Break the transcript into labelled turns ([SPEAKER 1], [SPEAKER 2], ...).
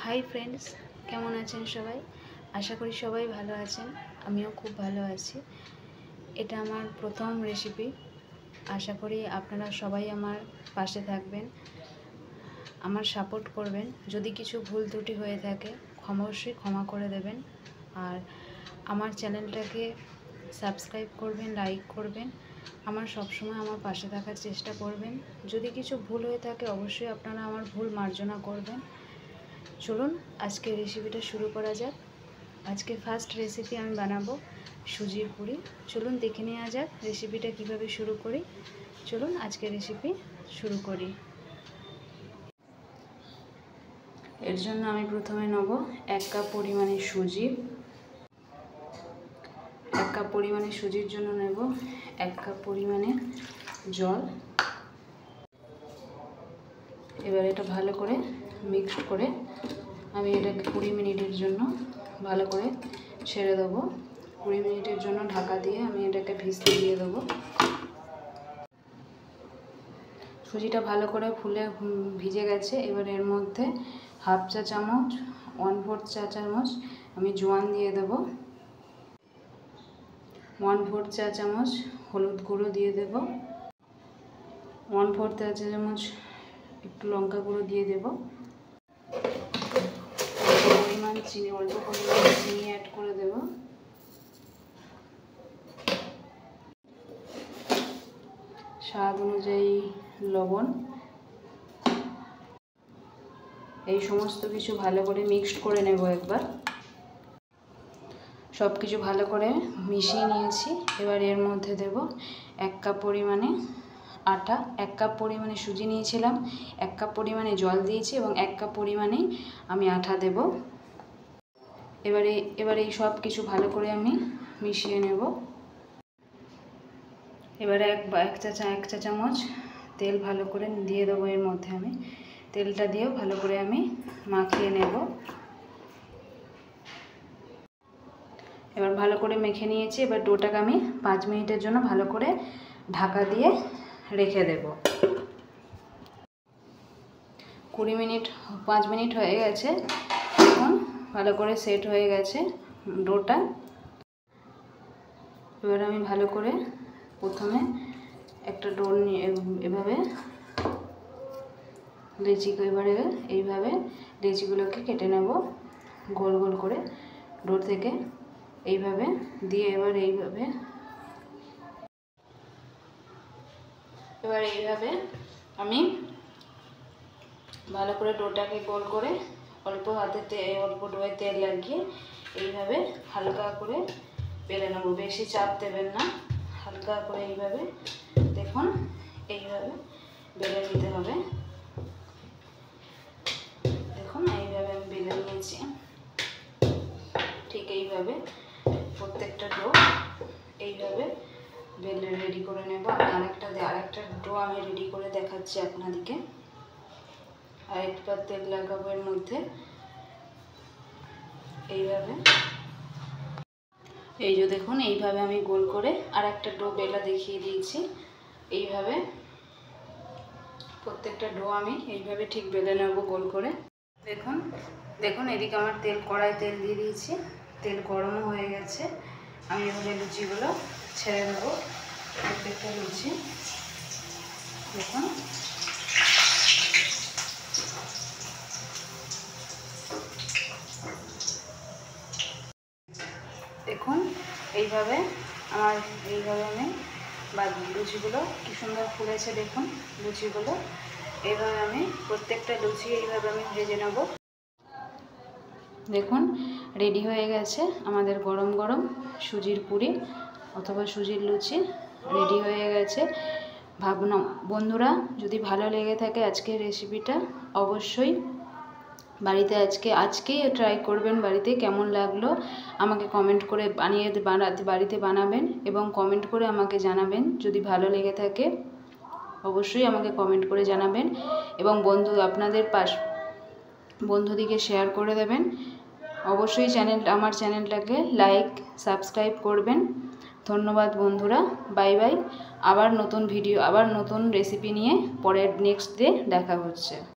[SPEAKER 1] Hi friends, কেমন আছেন সবাই? আশা করি সবাই ভালো আছেন। আমিও খুব ভালো আছি। এটা আমার প্রথম রেসিপি। আশা করি আপনারা সবাই আমার পাশে থাকবেন, আমার সাপোর্ট করবেন। যদি কিছু ভুল ত্রুটি হয়ে থাকে অবশ্যই ক্ষমা করে দেবেন। আর আমার চ্যানেলটাকে সাবস্ক্রাইব করবেন, লাইক করবেন। আমার সবসময় আমার পাশে থাকার চেষ্টা করবেন। যদি কিছু ভুল হয়ে থাকে অবশ্যই আপনারা আমার ভুল মার্জনা করবেন। চলুন আজকে রেসিপিটা শুরু করা যাক। আজকে ফার্স্ট রেসিপি আমি বানাবো সুজির পুরি। চলুন দেখে নেওয়া যাক রেসিপিটা কিভাবে শুরু করি। চলুন আজকে রেসিপি শুরু করি। এর জন্য আমি প্রথমে নেব 1 কাপ পরিমাণে সুজি। 1 কাপ পরিমাণে সুজির জন্য নেব 1 কাপ পরিমাণে জল। এবার এটা ভালো করে মিক্সড করে আমি এটাকে 20 মিনিটের জন্য ভালো করে ছেড়ে দেবো। 20 মিনিটের জন্য ঢাকা দিয়ে আমি এটাকে ভিজতে দিয়ে দেবো। সুজিটা ভালো করে ফুলে ভিজে গেছে। এবার এর মধ্যে 1/2 চা চামচ 1/4 চা চামচ আমি জোয়ান দিয়ে দেবো। 1/4 চা চামচ হলুদ গুঁড়ো দিয়ে দেবো। 1/4 চা চামচ একটু লঙ্কা গুঁড়ো দিয়ে দেবো। অল্প পরিমাণ চিনি অ্যাড করে দেবো। স্বাদ অনুযায়ী লবণ। এই সমস্ত কিছু ভালো করে মিক্সড করে নেব একবার। সব কিছু ভালো করে মিশিয়ে নিয়েছি। এবার এর মধ্যে দেব 1 কাপ পরিমাণে আটা। 1 কাপ পরিমাণে সুজি নিয়েছিলাম, 1 কাপ পরিমাণে জল দিয়েছি এবং 1 কাপ পরিমাণে আমি আটা দেব। এবার এই সব কিছু ভালো করে আমি মিশিয়ে নেব। এবারে এক চা চামচ তেল ভালো করে দিয়ে দেবো এর মধ্যে। আমি তেলটা দিয়েও ভালো করে আমি মাখিয়ে নেব। এবার ভালো করে মেখে নিয়েছি। এবার ডোটাকে আমি 5 মিনিটের জন্য ভালো করে ঢাকা দিয়ে রেখে দেব। 5 মিনিট হয়ে গেছে। এখন ভালো করে সেট হয়ে গেছে ডোটা। এবার আমি ভালো করে প্রথমে একটা ডো নিয়ে এভাবে এইভাবে লেচিগুলোকে কেটে নেব গোল গোল করে ডো থেকে এইভাবে দিয়ে। এবার এইভাবে আমি ভালো করে ডোটাকে গোল করে অল্প ডোয়ে তেল লাগিয়ে এইভাবে হালকা করে বেলে নেব। বেশি চাপ দেবেন না, হালকা করে এইভাবে দেখুন এইভাবে বেলে নিতে হবে। দেখুন এইভাবে আমি বেলে নিয়েছি। ঠিক এইভাবে প্রত্যেকটা ডো এইভাবে বেলে রেডি করে নেব। আরেকটা ডো আমি রেডি করে দেখাচ্ছি আপনাদেরকে। আরেকবার তেল লাগাবো এর মধ্যে। এইভাবে এই যে দেখুন এইভাবে আমি গোল করে আরেকটা ডো বেলা দেখিয়ে দিয়েছি। এইভাবে প্রত্যেকটা ডো আমি এইভাবে ঠিক বেলে নেব গোল করে। দেখুন এদিকে আমার কড়াই তেল দিয়ে দিয়েছি। তেল গরমও হয়ে গেছে। আমি এভাবে লুচিগুলো ছেড়ে দেবো। প্রত্যেকটা লুচি দেখুন এইভাবে আমি লুচিগুলো কি সুন্দর ফুলেছে। দেখুন লুচিগুলো এইভাবে আমি প্রত্যেকটা লুচি এইভাবে আমি ভেজে নেব। দেখুন রেডি হয়ে গেছে আমাদের গরম গরম সুজির পুরি অথবা সুজির লুচি রেডি হয়ে গেছে। বন্ধুরা যদি ভালো লেগে থাকে আজকের রেসিপিটা অবশ্যই বাড়িতে আজকেই ট্রাই করবেন। বাড়িতে কেমন লাগলো আমাকে কমেন্ট করে বাড়িতে বানাবেন এবং কমেন্ট করে আমাকে জানাবেন। যদি ভালো লেগে থাকে অবশ্যই আমাকে কমেন্ট করে জানাবেন এবং আপনাদের বন্ধুদিকে শেয়ার করে দেবেন। অবশ্যই আমার চ্যানেলটাকে লাইক সাবস্ক্রাইব করবেন। ধন্যবাদ বন্ধুরা, বাই বাই। আবার নতুন রেসিপি নিয়ে নেক্সট ডে দেখা হচ্ছে।